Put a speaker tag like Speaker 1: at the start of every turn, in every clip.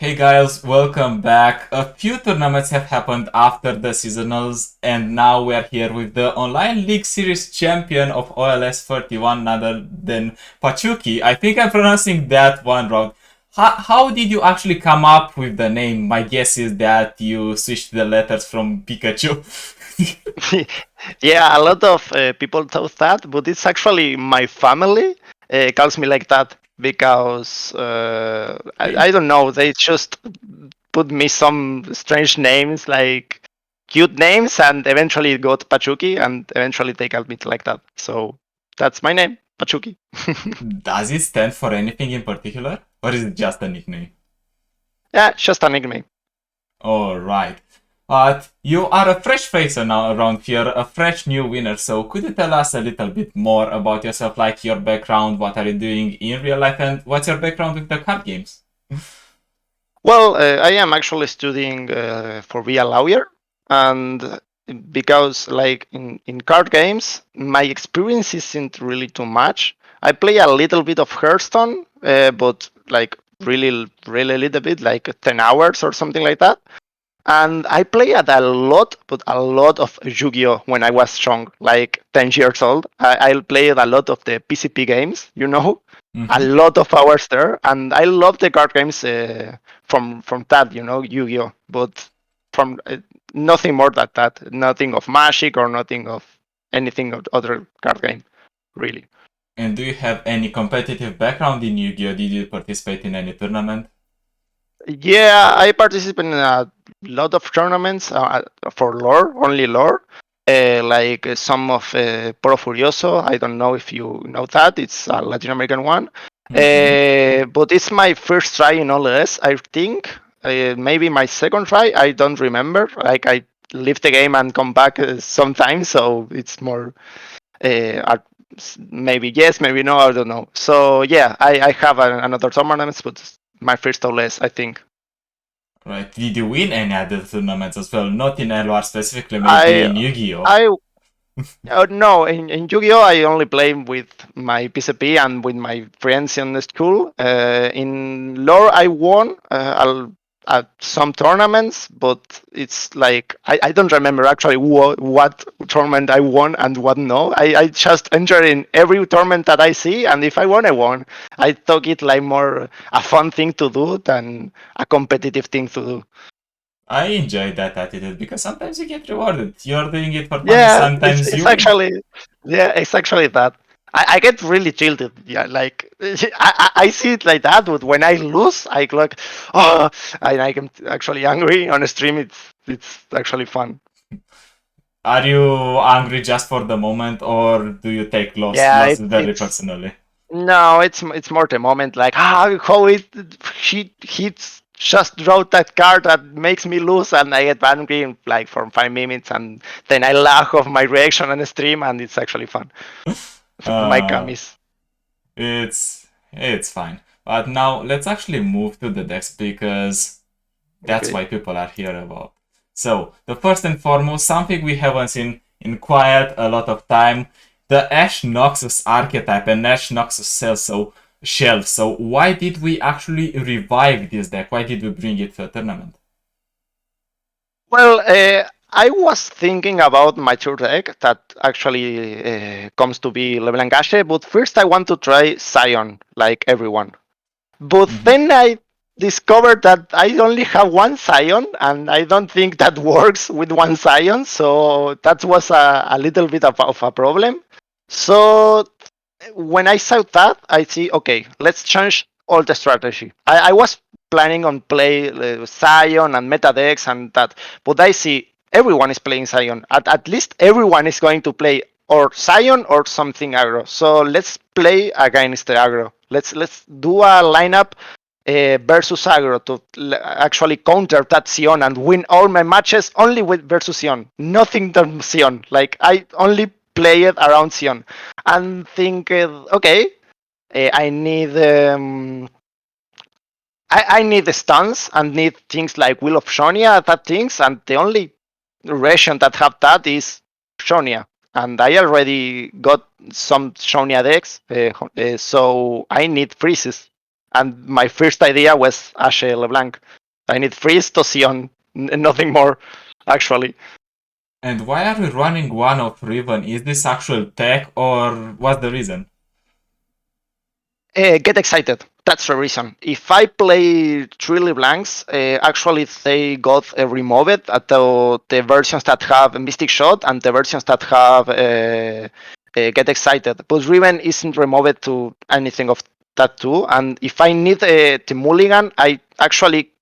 Speaker 1: Hey guys, welcome back. A few tournaments have happened after the seasonals, and now we are here with the Online League Series champion of OLS 31, none other than Pachuki. I think I'm pronouncing that one wrong. How did you actually come up with the name? My guess is that you switched the letters from Pikachu.
Speaker 2: Yeah, a lot of people thought that, but it's actually my family calls me like that because I don't know. They just put me some strange names, like cute names, and eventually it got Pachuki, and eventually they called me like that. So that's my name, Pachuki.
Speaker 1: Does it stand for anything in particular, or is it just a nickname?
Speaker 2: Yeah, just a nickname.
Speaker 1: Alright. But you are a fresh face now around here, a fresh new winner. So could you tell us a little bit more about yourself, like your background, what are you doing in real life, and what's your background with the card games?
Speaker 2: Well, I am actually studying for be a lawyer, and because like in card games, my experience isn't really too much. I play a little bit of Hearthstone, but like really little bit, like 10 hours or something like that. And I played a lot, but a lot of Yu-Gi-Oh when I was young, like 10 years old. I played a lot of the PCP games, a
Speaker 1: Mm-hmm.
Speaker 2: lot of hours there, and I love the card games from that, Yu-Gi-Oh. But from nothing more than that, nothing of Magic or nothing of anything of other card game, really.
Speaker 1: And do you have any competitive background in Yu-Gi-Oh? Did you participate in any tournament?
Speaker 2: Yeah, I participate in a lot of tournaments for lore, only lore. Like some of Pro Furioso. I don't know if you know that. It's a Latin American one.
Speaker 1: Mm-hmm.
Speaker 2: But it's my first try in OLS, I think. Maybe my second try. I don't remember. Like I leave the game and come back sometimes, so it's more maybe yes, maybe no. I don't know. So yeah, I have another tournament, but my first OLS, I think.
Speaker 1: Right. Did you win any other tournaments as well? Not in LR specifically, maybe
Speaker 2: I
Speaker 1: in Yu-Gi-Oh.
Speaker 2: I no, in Yu-Gi-Oh I only play with my PCP and with my friends in the school. In lore I won at some tournaments, but it's like I don't remember actually what tournament I won and what no. I just enter in every tournament that I see, and if I won, I won. I took it like more a fun thing to do than a competitive thing to do.
Speaker 1: I enjoy that attitude because sometimes you get rewarded. You're doing it for fun and
Speaker 2: Yeah,
Speaker 1: sometimes
Speaker 2: it's
Speaker 1: you win.
Speaker 2: actually it's actually that. I get really tilted. Yeah, like I see it like that, but when I lose, I like oh, and I am actually angry on a stream. It's actually fun.
Speaker 1: Are you angry just for the moment, or do you take
Speaker 2: Yeah,
Speaker 1: loss very
Speaker 2: it's
Speaker 1: personally?
Speaker 2: no, it's more the moment like how he just wrote that card that makes me lose, and I get angry in, like for 5 minutes, and then I laugh of my reaction on the stream, and it's actually fun. My
Speaker 1: Uh,
Speaker 2: gummies.
Speaker 1: it's fine. But now let's actually move to the decks because that's
Speaker 2: Okay.
Speaker 1: why people are here about. So the first and foremost, something we haven't seen in quite a lot of time, the Ashe Noxus archetype and Ashe Noxus shelf. So why did we actually revive this deck? Why did we bring it to a tournament?
Speaker 2: Well, I was thinking about my tour deck that actually comes to be Leblanc Ashe, but first I want to try Sion, like everyone. But
Speaker 1: Mm-hmm.
Speaker 2: then I discovered that I only have one Sion, and I don't think that works with one Sion, so that was a little bit of a problem. So when I saw that, I see, okay, let's change all the strategy. I was planning on play Sion and meta decks and that, but I see everyone is playing Sion. At least everyone is going to play or Sion or something aggro. So let's play against the aggro. Let's do a lineup versus aggro to actually counter that Sion and win all my matches only with versus Sion. Nothing than Sion. Like I only play it around Sion and think, okay, I need I need the stuns and need things like Will of Shonia, that things, and the only region that have that is Shonia. And I already got some Shonia decks, so I need freezes. And my first idea was Ashe LeBlanc. I need freeze to Sion, nothing more, actually.
Speaker 1: And why are we running one of Riven? Is this actual tech or what's the reason?
Speaker 2: Get excited. That's the reason. If I play three LeBlancs, actually they got removed at the versions that have Mystic Shot and the versions that have Get Excited. But Riven isn't removed to anything of that too. And if I need the mulligan, I actually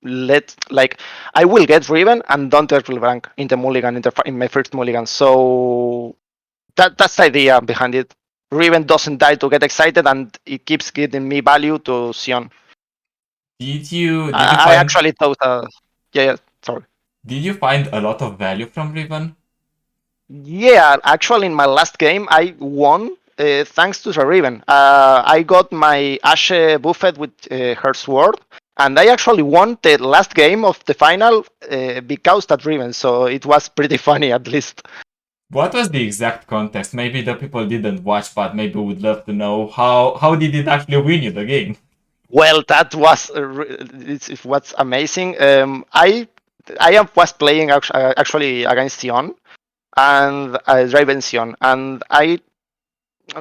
Speaker 2: I will get Riven and don't get LeBlanc in the mulligan in my first mulligan. So that's the idea behind it. Riven doesn't die to get excited, and it keeps giving me value to Sion.
Speaker 1: Did you
Speaker 2: I
Speaker 1: find
Speaker 2: actually thought, yeah, sorry.
Speaker 1: did you find a lot of value from Riven?
Speaker 2: Yeah, actually, in my last game, I won thanks to the Riven. I got my Ashe buffet with her sword, and I actually won the last game of the final because that Riven. So it was pretty funny, at least.
Speaker 1: What was the exact context? Maybe the people didn't watch, but maybe would love to know how did it actually win you the game?
Speaker 2: Well, that was it's what's amazing. Was playing actually against Sion and Draven-Sion, and I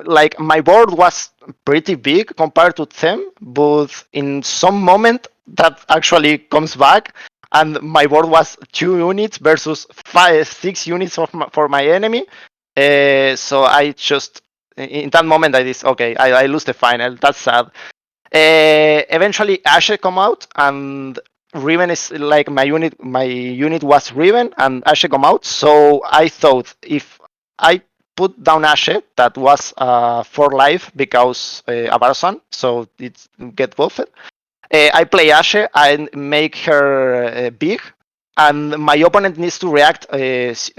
Speaker 2: like my board was pretty big compared to them, but in some moment that actually comes back, and my board was 2 units versus 6 units for my enemy. So I just in that moment I did okay. I lose the final. That's sad. Eventually Ashe come out and Riven is like my unit. My unit was Riven and Ashe come out. So I thought if I put down Ashe, that was for life because Abarson, so it get buffed. I play Ashe and make her big, and my opponent needs to react needs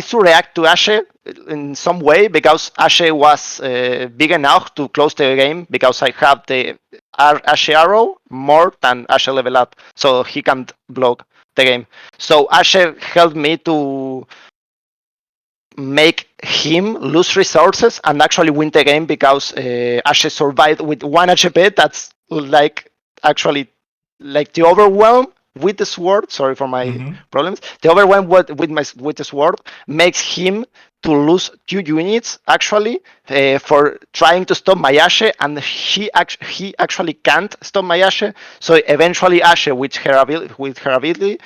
Speaker 2: to react to Ashe in some way because Ashe was big enough to close the game because I have the Ashe arrow more than Ashe level up, so he can't block the game. So Ashe helped me to make him lose resources and actually win the game because Ashe survived with 1 HP. That's actually like the overwhelm with the sword. Sorry for my
Speaker 1: Mm-hmm.
Speaker 2: problems. The overwhelm with the sword makes him to lose 2 units actually for trying to stop my Ashe, and he actually can't stop my Ashe. So eventually Ashe with her ability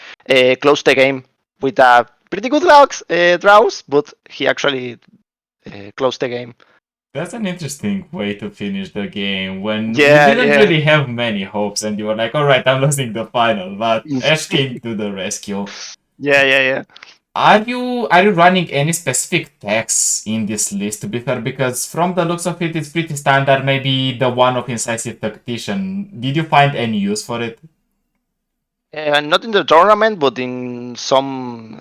Speaker 2: closed the game with a pretty good draws, but he actually closed the game.
Speaker 1: That's an interesting way to finish the game when you
Speaker 2: Yeah,
Speaker 1: didn't
Speaker 2: yeah.
Speaker 1: really have many hopes and you were like, all right, I'm losing the final, but Ash came to the rescue.
Speaker 2: Yeah, yeah, yeah.
Speaker 1: Are you running any specific tags in this list to be fair? Because from the looks of it, it's pretty standard. Maybe the one of Incisive Tactician. Did you find any use for it?
Speaker 2: Not in the tournament, but in some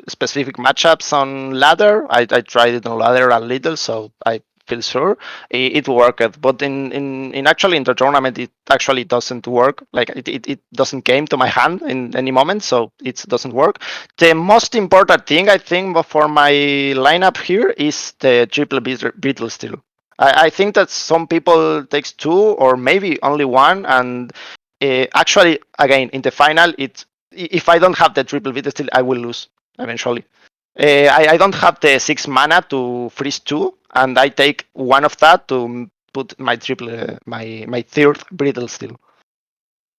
Speaker 2: specific matchups on ladder. I tried it on ladder a little, so I feel sure it worked. But in actually in the tournament, it actually doesn't work. Like it doesn't came to my hand in any moment, so it doesn't work. The most important thing I think for my lineup here is the triple beetle still. I think that some people takes two or maybe only one, and actually, again, in the final, if I don't have the triple beat still, I will lose eventually. I don't have the 6 mana to freeze two, and I take one of that to put my triple, my third brittle still.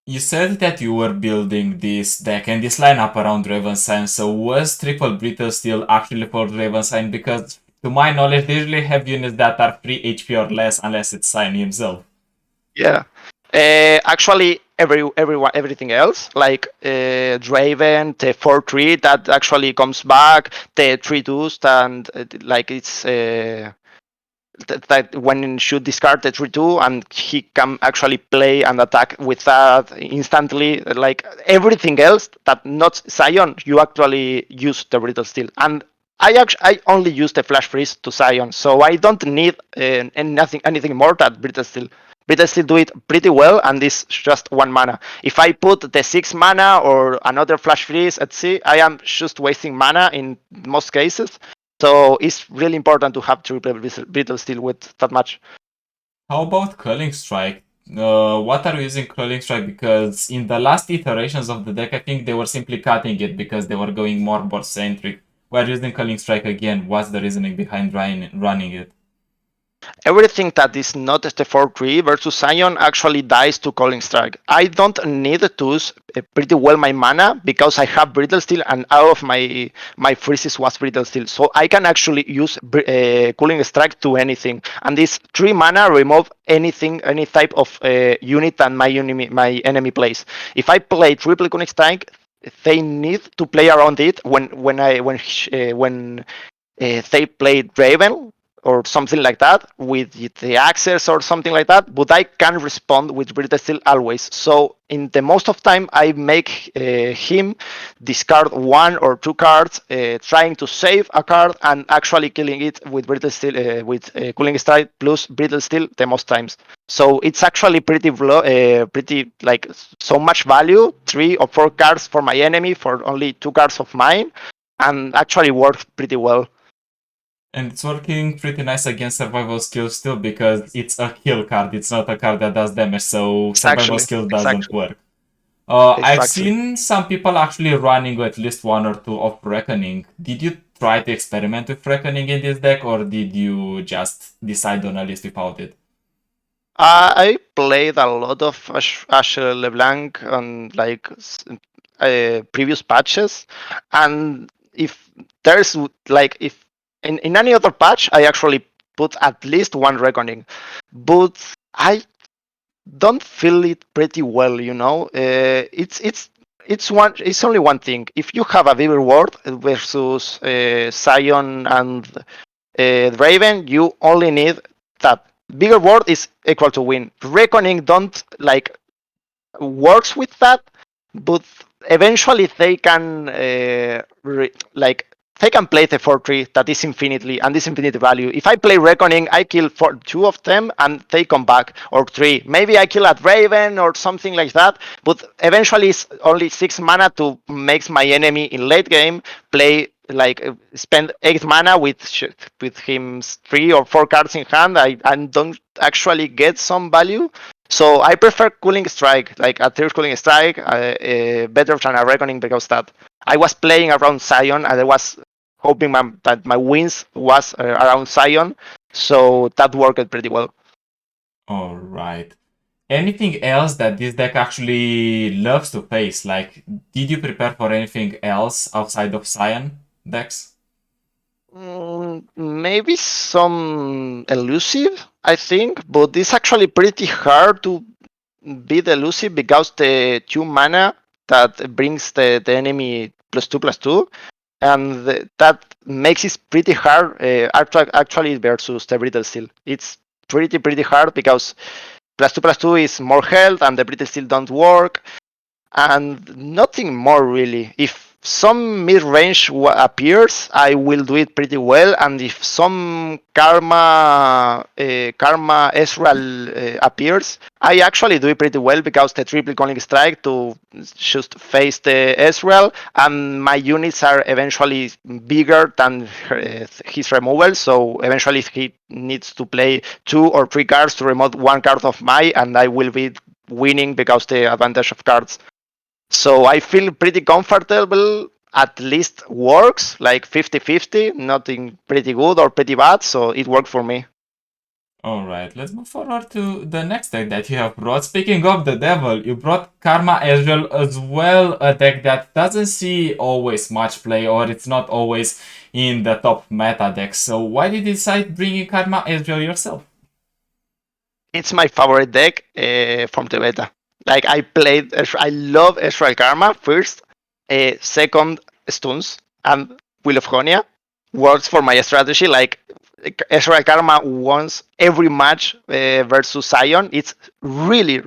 Speaker 1: You said that you were building this deck and this lineup around Draven-Sion, so was Triple Brittle still actually for Draven-Sion? Because to my knowledge, they usually have units that are 3 HP or less unless it's Sion himself.
Speaker 2: Yeah. Actually, everything else like Draven, the 4/3 that actually comes back, the 3/2s, and like it's that when should discard the 3/2 and he can actually play and attack with that instantly. Like everything else that not Sion, you actually use the brittle steel. And I only use the flash freeze to Sion, so I don't need anything more than brittle steel. Brittle steel do it pretty well, and this just 1 mana. If I put the 6 mana or another flash freeze at sea, I am just wasting mana in most cases. So it's really important to have triple brittle steel with that much.
Speaker 1: How about Culling Strike? What are you using Culling Strike? Because in the last iterations of the deck, I think they were simply cutting it because they were going more board centric. We're using Culling Strike again. What's the reasoning behind running it?
Speaker 2: Everything that is not the 4-3 versus Sion actually dies to Calling Strike. I don't need to use pretty well my mana because I have Brittle Steel and all of my freezes was Brittle Steel. So I can actually use Cooling Strike to anything. And this 3 mana remove anything, any type of unit that my enemy plays. If I play triple Cooling Strike, they need to play around it when they play Draven or something like that with the access or something like that, but I can respond with Brittle Steel always. So in the most of time, I make him discard 1 or 2 cards, trying to save a card and actually killing it with Brittle Steel, with Cooling Strike plus Brittle Steel the most times. So it's actually pretty like so much value, 3 or 4 cards for my enemy for only 2 cards of mine, and actually works pretty well.
Speaker 1: And it's working pretty nice against survival skills still because it's a kill card. It's not a card that does damage, so survival skill doesn't work. I've
Speaker 2: Exactly.
Speaker 1: seen some people actually running at least 1 or 2 of Reckoning. Did you try to experiment with Reckoning in this deck, or did you just decide on a list without it?
Speaker 2: I played a lot of Ashe LeBlanc on like previous patches, and if there's like if in any other patch, I actually put at least 1 Reckoning, but I don't feel it pretty well. It's only one thing. If you have a bigger ward versus Sion and Draven, you only need that bigger ward is equal to win. Reckoning don't like works with that, but eventually they can they can play the 4-3 that is infinitely and this infinite value. If I play Reckoning, I kill 2 of them and they come back, or 3. Maybe I kill at Raven or something like that, but eventually it's only 6 mana to make my enemy in late game play like spend 8 mana with him 3 or 4 cards in hand. I don't actually get some value. So I prefer Cooling Strike, like a third Cooling Strike, better than a Reckoning because that I was playing around Sion and I was hoping that my wins was around Sion, so that worked pretty well.
Speaker 1: All right. Anything else that this deck actually loves to face? Like, did you prepare for anything else outside of Cyan decks?
Speaker 2: Maybe some elusive, I think, but it's actually pretty hard to beat elusive because the 2 mana that brings the enemy +2/+2, and that makes it pretty hard actually versus the Brittle Steel. It's pretty hard because +2/+2 is more health and the Brittle Steel don't work, and nothing more really. If some mid-range appears, I will do it pretty well, and if some karma Ezreal appears, I actually do it pretty well because the triple calling strike to just face the Ezreal, and my units are eventually bigger than his removal, so eventually he needs to play 2 or 3 cards to remove 1 card of my, and I will be winning because the advantage of cards. So I feel pretty comfortable, at least works, like 50-50, nothing pretty good or pretty bad, so it worked for me.
Speaker 1: Alright, let's move forward to the next deck that you have brought. Speaking of the devil, you brought Karma Ezreal as well, a deck that doesn't see always much play, or it's not always in the top meta decks. So why did you decide bringing Karma Ezreal yourself?
Speaker 2: It's my favorite deck from the beta. Like I love Ezreal Karma first, second Stuns, and Wheel of Honia works for my strategy. Like Ezreal Karma wants every match versus Sion. It's really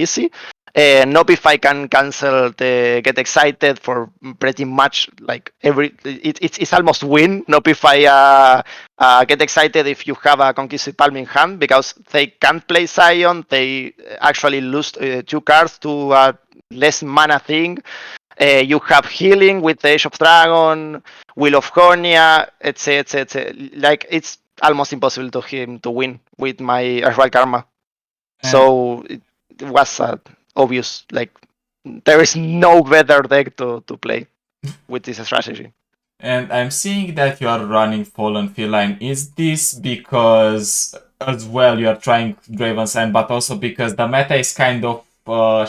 Speaker 2: easy. Not if I can cancel the get excited for pretty much like it's almost win. Not if I get excited if you have a Conquisted Palm in hand because they can't play Sion. They actually lose 2 cards to a less mana thing. You have healing with the Age of Dragon, Wheel of Honia, etc. Like it's almost impossible to him to win with my Ezreal Karma.
Speaker 1: And,
Speaker 2: So it was obvious. Like there is no better deck to play with this strategy.
Speaker 1: and I'm seeing that you are running Fallen Feline. Is this because as well you are trying Draven-Sion, but also because the meta is kind of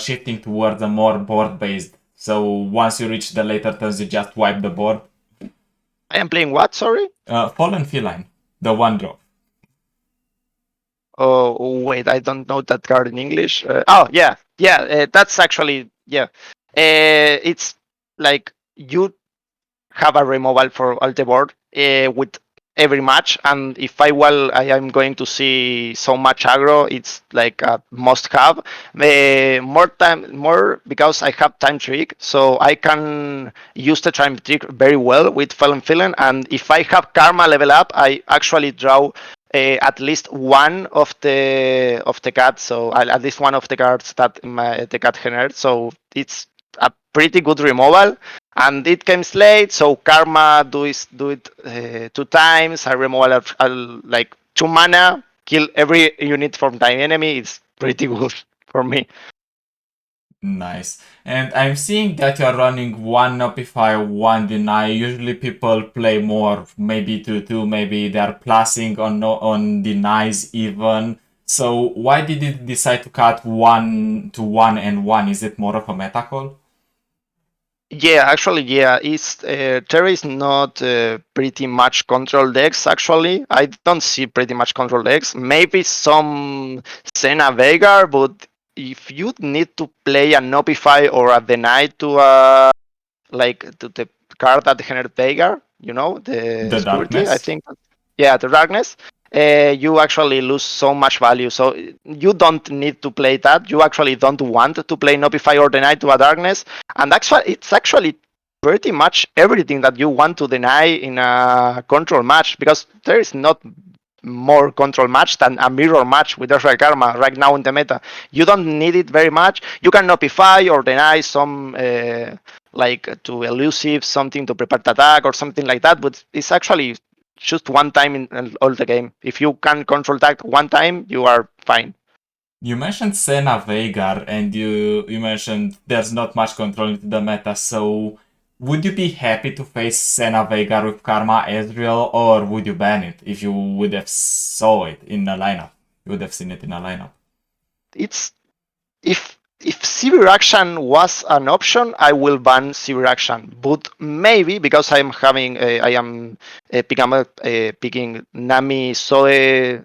Speaker 1: shifting towards a more board-based? So once you reach the later turns, you just wipe the board.
Speaker 2: I am playing what? Sorry.
Speaker 1: Fallen Feline, the one drop.
Speaker 2: Oh wait, I don't know that card in English. Oh yeah, yeah. That's actually yeah. It's like you have a removal for all the board with every match, and if I am going to see so much aggro, it's like a must have. More because I have time trick, so I can use the time trick very well with Fallen Villain, and if I have Karma level up, I actually draw at least one of the cards, so at least one of the cards that the cat generates. So it's a pretty good removal, and it comes late. So Karma do it 2 times. I removal like 2 mana, kill every unit from the enemy. It's pretty good for me.
Speaker 1: Nice. And I'm seeing that you're running one Notify, one Deny. Usually people play more, maybe 2-2, maybe they're plussing on on denies even. So why did you decide to cut 1 to 1 and 1? Is it more of a meta call?
Speaker 2: Yeah, actually, yeah. It's Terra is not pretty much control decks. Actually, I don't see pretty much control decks. Maybe some Senna Veigar, but if you need to play a Notify or a Deny to to the card that generates Veigar, the
Speaker 1: The
Speaker 2: security, I
Speaker 1: darkness?
Speaker 2: think. Yeah, the darkness. You actually lose so much value. So you don't need to play that. You actually don't want to play Notify or Deny to a darkness. And actually, it's actually pretty much everything that you want to deny in a control match, because there is not more control match than a mirror match with Ezreal Karma right now in the meta. You don't need it very much. You can notify or deny some like to elusive something to prepare the attack or something like that, but it's actually just one time in all the game. If you can control that one time, you are fine.
Speaker 1: You mentioned Senna Veigar and you mentioned there's not much control into the meta, so would you be happy to face Senna Veigar with Karma Ezreal, or would you ban it if you would have saw it in a lineup? You would have seen it in a lineup.
Speaker 2: It's if severe action was an option, I will ban severe action. But maybe because I am picking Nami Zoe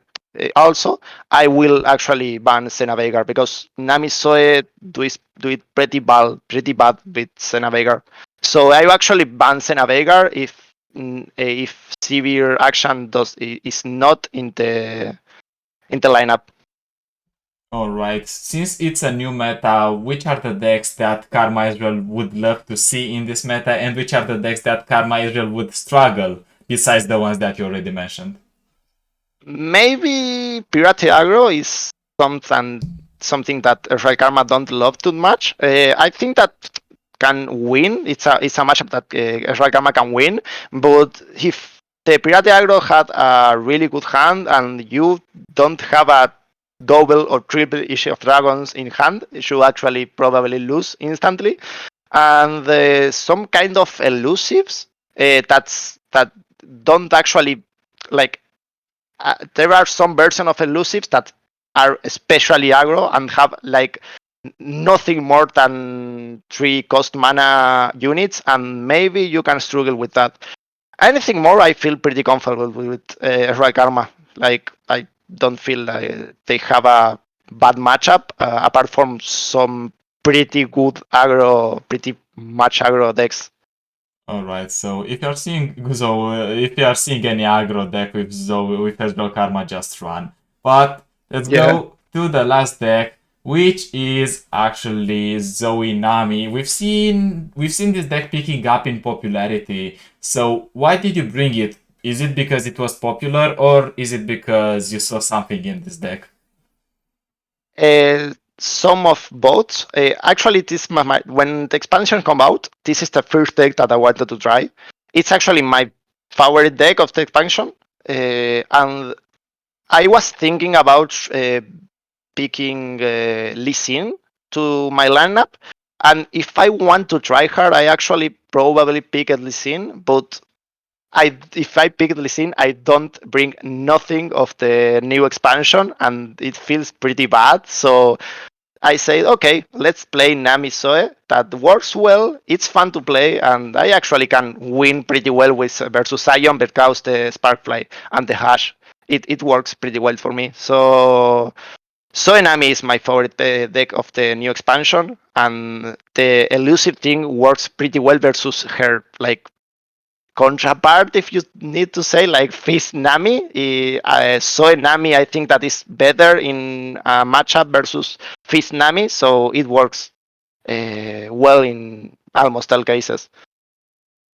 Speaker 2: also, I will actually ban Senna Veigar, because Nami Zoe do it pretty bad with Senna Veigar. So I will actually ban Senna Veigar if severe action is not in the lineup.
Speaker 1: Alright, since it's a new meta, which are the decks that Karma Israel would love to see in this meta, and which are the decks that Karma Israel would struggle, besides the ones that you already mentioned?
Speaker 2: Maybe Pirate Agro is something that Real Karma don't love too much. I think that can win. It's a matchup that Real Karma can win, but if the Pirate Agro had a really good hand and you don't have a double or triple issue of dragons in hand, you should actually probably lose instantly. And some kind of elusives that don't actually like there are some version of elusives that are especially aggro and have like nothing more than 3 cost mana units, and maybe you can struggle with that. Anything more, I feel pretty comfortable with Ezreal Karma. Like I don't feel like they have a bad matchup apart from some pretty good aggro, pretty much aggro decks.
Speaker 1: Alright, so if you are seeing any aggro deck with Zoe with Ezreal Karma, just run. But let's
Speaker 2: Yeah.
Speaker 1: go to the last deck, which is actually Zoe Nami. We've seen this deck picking up in popularity. So why did you bring it? Is it because it was popular, or is it because you saw something in this deck?
Speaker 2: Some of both. Actually, when the expansion come out, this is the first deck that I wanted to try. It's actually my favorite deck of the expansion. and I was thinking about picking Lee Sin to my lineup, and if I want to try hard, I actually probably pick Lee Sin, but if I pick Lee Sin, I don't bring nothing of the new expansion, and it feels pretty bad. So I say, okay, let's play Nami Zoe. That works well. It's fun to play, and I actually can win pretty well with versus Sion because the Sparkfly and the Hash. It works pretty well for me. So Zoe Nami is my favorite deck of the new expansion, and the elusive thing works pretty well versus her like counterpart, if you need to say, like Fizz Nami. Zoe Nami, I think that is better in a matchup versus Fizz Nami, so it works well in almost all cases.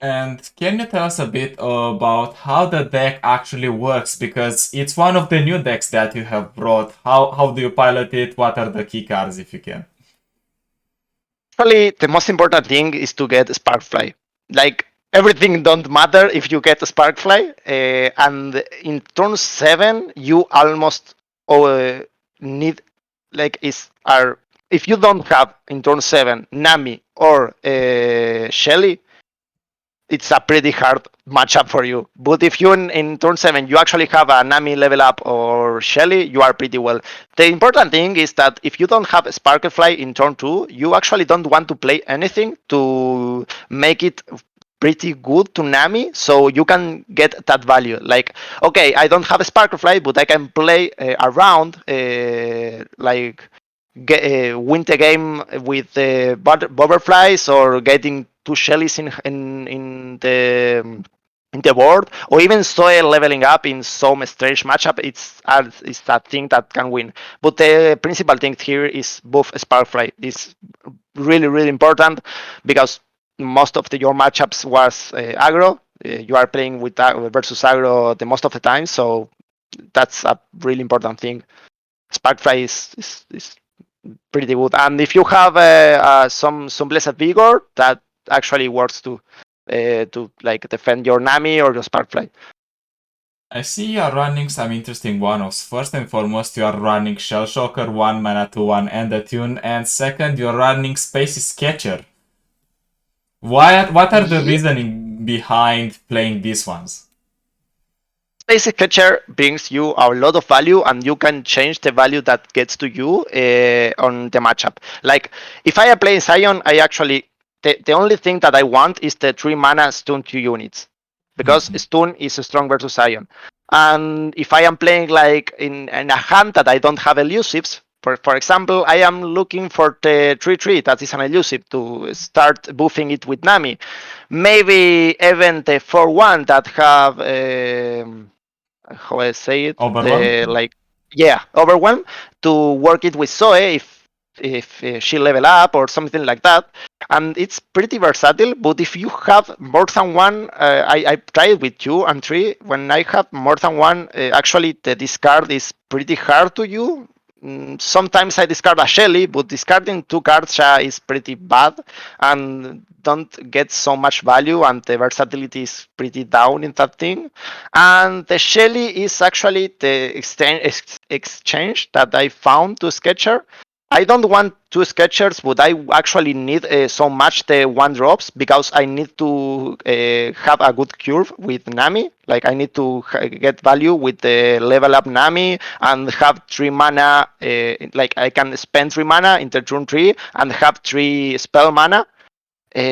Speaker 1: And can you tell us a bit about how the deck actually works? Because it's one of the new decks that you have brought. How do you pilot it? What are the key cards, if you can?
Speaker 2: Actually, the most important thing is to get Sparkfly. Like everything don't matter if you get Sparkfly, and in turn 7 you almost need like is are if you don't have in turn 7 Nami or Shelly, it's a pretty hard matchup for you. But if you in turn 7 you actually have a Nami level up or Shelly, you are pretty well. The important thing is that if you don't have Sparklefly in turn 2, you actually don't want to play anything to make it pretty good to Nami, so you can get that value. Like, okay, I don't have a Sparklefly, but I can play around like win the game with butterflies or getting two Shellys in the board, or even Zoe leveling up in some strange matchup. It's that thing that can win. But the principal thing here is buff Sparkfly. It's really important because most of your matchups was aggro. You are playing with versus aggro the most of the time, so that's a really important thing. Sparkfly is pretty good. And if you have some blessed vigor, that actually works to like defend your Nami or your Sparkfly.
Speaker 1: I see you are running some interesting one-offs. First and foremost, you are running Shell Shocker 1 mana 2/1 and a tune, and second, you're running Spaces Catcher. What are the
Speaker 2: Yeah.
Speaker 1: reasoning behind playing these ones?
Speaker 2: Basic catcher brings you a lot of value, and you can change the value that gets to you on the matchup. Like if I am playing Sion, I actually the only thing that I want is the 3 mana stun 2 units because stun is strong versus Sion. And if I am playing like in a hand that I don't have elusives, for example, I am looking for the 3/3 that is an elusive to start buffing it with Nami. Maybe even the 4/1 that have how I say it,
Speaker 1: Overwhelm?
Speaker 2: like overwhelm to work it with Zoe if she level up or something like that, and it's pretty versatile. But if you have more than one, I tried with 2 and 3. When I have more than one, actually the discard is pretty hard to you. Sometimes I discard a Shelly, but discarding 2 cards is pretty bad and don't get so much value, and the versatility is pretty down in that thing. And the Shelly is actually the exchange that I found to Sketcher. I don't want 2 Sketchers, but I actually need so much the 1 drops because I need to have a good curve with Nami. Like I need to get value with the level up Nami and have 3 mana. Like I can spend 3 mana in the turn 3 and have 3 spell mana.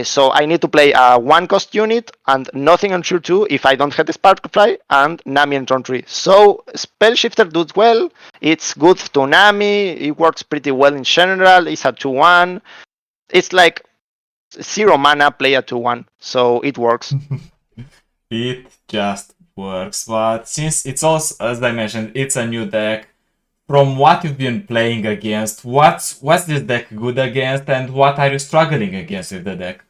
Speaker 2: So I need to play a 1 cost unit and nothing on turn 2 if I don't have the Sparkfly and Nami on turn 3. So Spell Shifter does well. It's good to Nami. It works pretty well in general. It's a 2/1. It's like 0 mana, play a 2/1. So it works.
Speaker 1: It just works. But since it's also, as I mentioned, it's a new deck, from what you've been playing against, what's this deck good against, and what are you struggling against with the deck?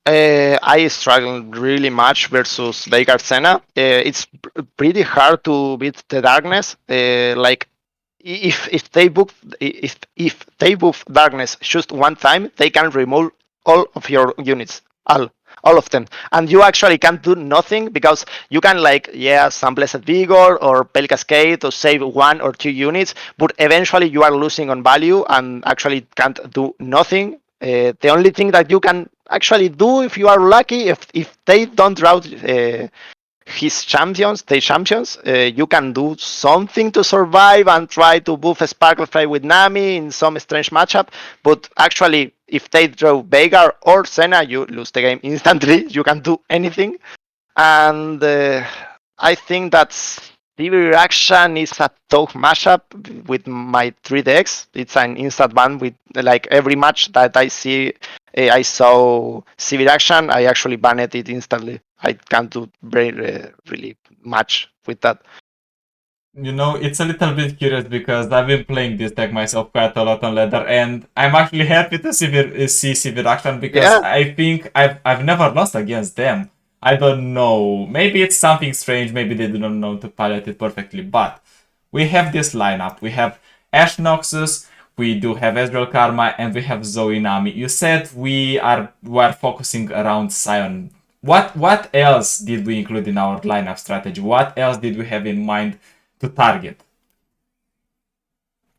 Speaker 2: I struggle really much versus Veigar Senna. It's pretty hard to beat the darkness. Like if they buff if they buff darkness just one time, they can remove all of your units. All. all of them, and you actually can't do nothing because you can like some Blessed Vigor or Pale Cascade or save 1 or 2 units, but eventually you are losing on value and actually can't do nothing. The only thing that you can actually do if you are lucky, if they don't route his champions, the champions, you can do something to survive and try to buff a Sparkle Fly with Nami in some strange matchup. But actually, if they draw Veigar or Senna, you lose the game instantly. You can't do anything. And I think that CV Reaction is a tough matchup with my 3 decks. It's an instant ban with like every match that I see. I saw CV Reaction. I actually banned it instantly. I can't do very really much with that.
Speaker 1: You know, it's a little bit curious because I've been playing this deck myself quite a lot on ladder, and I'm actually happy to see Sivir action because
Speaker 2: Yeah.
Speaker 1: I think I've never lost against them. I don't know. Maybe it's something strange. Maybe they do not know to pilot it perfectly. But we have this lineup. We have Ashe Noxus. We do have Ezreal Karma, and we have Zoe Nami. You said we are focusing around Sion. What else did we include in our lineup strategy? What else did we have in mind to target?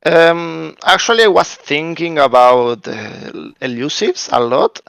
Speaker 2: Actually, I was thinking about elusives a lot,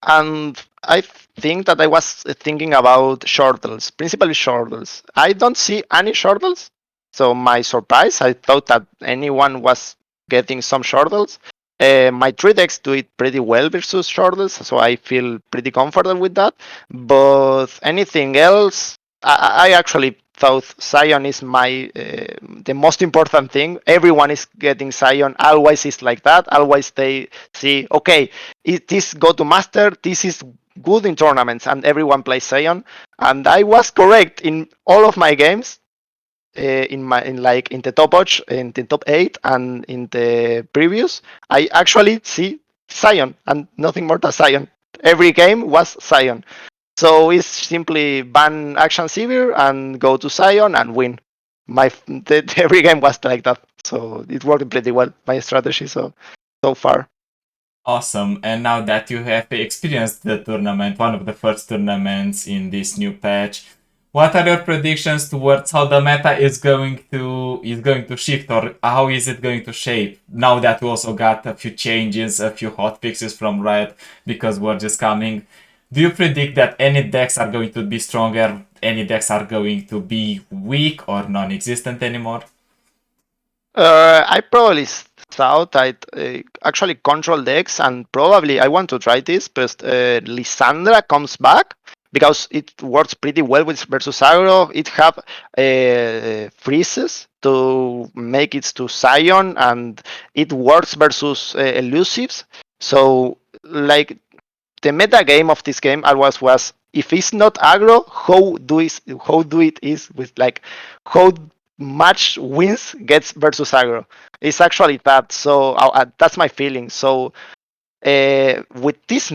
Speaker 2: and I think that I was thinking about shortles, principally shortles. I don't see any shortles, so my surprise, I thought that anyone was getting some shortles. My 3 decks do it pretty well versus shortles, so I feel pretty comfortable with that. But anything else, I actually thought Sion is the most important thing. Everyone is getting Sion. Always is like that. Always they see, okay, this go to master. This is good in tournaments, and everyone plays Sion. And I was correct in all of my games. In the top watch, in the top 8, and in the previous, I actually see Sion and nothing more than Sion. Every game was Sion. So it's simply ban Action Severe and go to Sion and win. Every game was like that, so it worked pretty well. My strategy so far.
Speaker 1: Awesome. And now that you have experienced the tournament, one of the first tournaments in this new patch, what are your predictions towards how the meta is going to shift, or how is it going to shape now that we also got a few changes, a few hot fixes from Riot because we're just coming? Do you predict that any decks are going to be stronger, any decks are going to be weak or non-existent anymore?
Speaker 2: I probably thought I'd actually control decks, and probably I want to try this, but Lissandra comes back because it works pretty well with versus aggro. It have freezes to make it to Sion, and it works versus elusives. So, like, the meta game of this game always was, if it's not aggro, how do it is with like how much wins gets versus aggro. It's actually that. So that's my feeling. So with this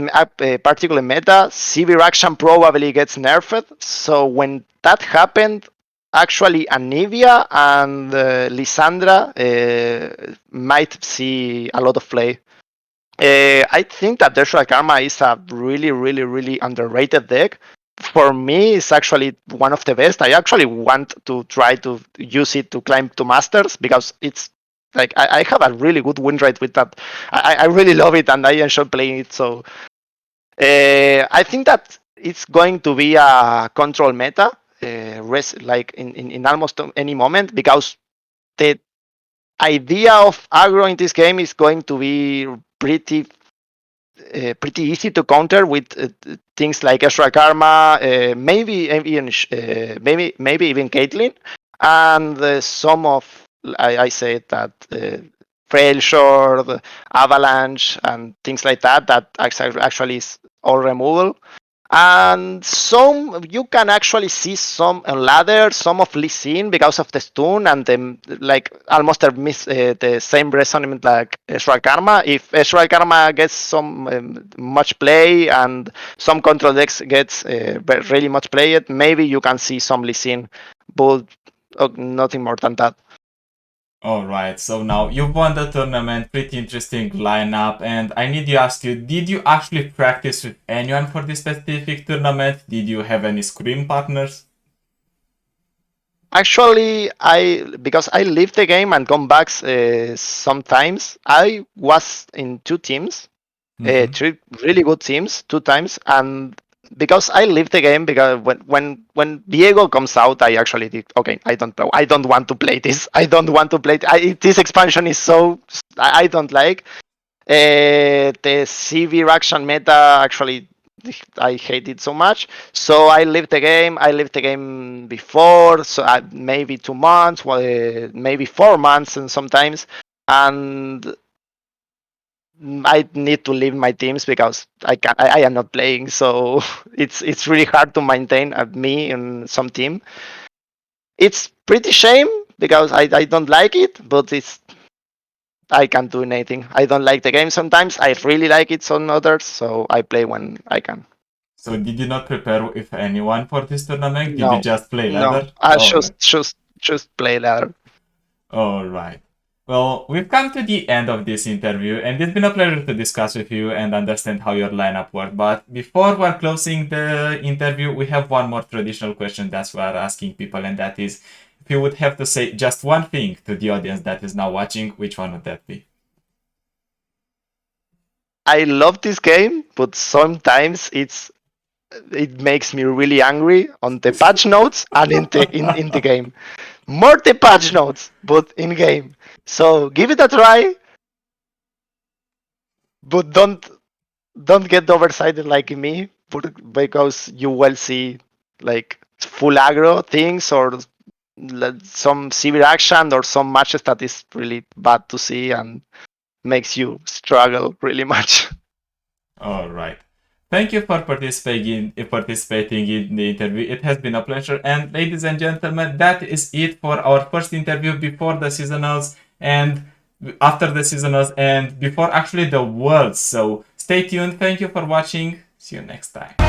Speaker 2: particular meta, severe action probably gets nerfed. So when that happened, actually Anivia and Lissandra might see a lot of play. I think that Ezreal Karma is a really, really, really underrated deck. For me, it's actually one of the best. I actually want to try to use it to climb to Masters because it's like I have a really good win rate with that. I really love it and I enjoy playing it. So I think that it's going to be a control meta, like in almost any moment, because the idea of aggro in this game is going to be pretty easy to counter with things like Ezreal Karma, maybe even Caitlyn, and some of I said that Frail Short, Avalanche, and things like that. That actually is all removal. And some you can actually see some on ladder, some of Lee Sin because of the stun and the like almost the same resonance like Ezreal Karma. If Ezreal Karma gets some much play and some control decks gets really much played, maybe you can see some Lee Sin, but nothing more than that.
Speaker 1: Alright, so now you've won the tournament, pretty interesting lineup, and I need to ask you, did you actually practice with anyone for this specific tournament? Did you have any scrim partners?
Speaker 2: Actually, because I leave the game and come back sometimes. I was in two teams,
Speaker 1: Mm-hmm.
Speaker 2: three really good teams, two times, and because I leave the game, because when Diego comes out, I actually did okay. I don't know. I don't want to play this. I don't want to play. This expansion is so I don't like. The CV action meta actually I hate it so much. So I left the game. I left the game before, so maybe 2 months, maybe 4 months, and sometimes, and I need to leave my teams because I am not playing. So it's really hard to maintain me in some team. It's pretty shame because I don't like it, but I can't do anything. I don't like the game sometimes. I really like it some others, so I play when I can.
Speaker 1: So did you not prepare with anyone for this tournament? Did you
Speaker 2: No,
Speaker 1: just play
Speaker 2: no.
Speaker 1: ladder?
Speaker 2: I
Speaker 1: Alright.
Speaker 2: just play ladder.
Speaker 1: Alright. Well, we've come to the end of this interview, and it's been a pleasure to discuss with you and understand how your lineup worked. But before we're closing the interview, we have one more traditional question that we're asking people, and that is, if you would have to say just one thing to the audience that is now watching, which one would that be?
Speaker 2: I love this game, but sometimes it makes me really angry on the patch notes and in the game. More the patch notes, but in game. So give it a try, but don't get overexcited like me, because you will see like full aggro things or some severe action or some matches that is really bad to see and makes you struggle really much.
Speaker 1: All right. Thank you for participating in the interview. It has been a pleasure. And ladies and gentlemen, that is it for our first interview before the seasonals and after the seasonals and before actually the Worlds. So stay tuned. Thank you for watching. See you next time.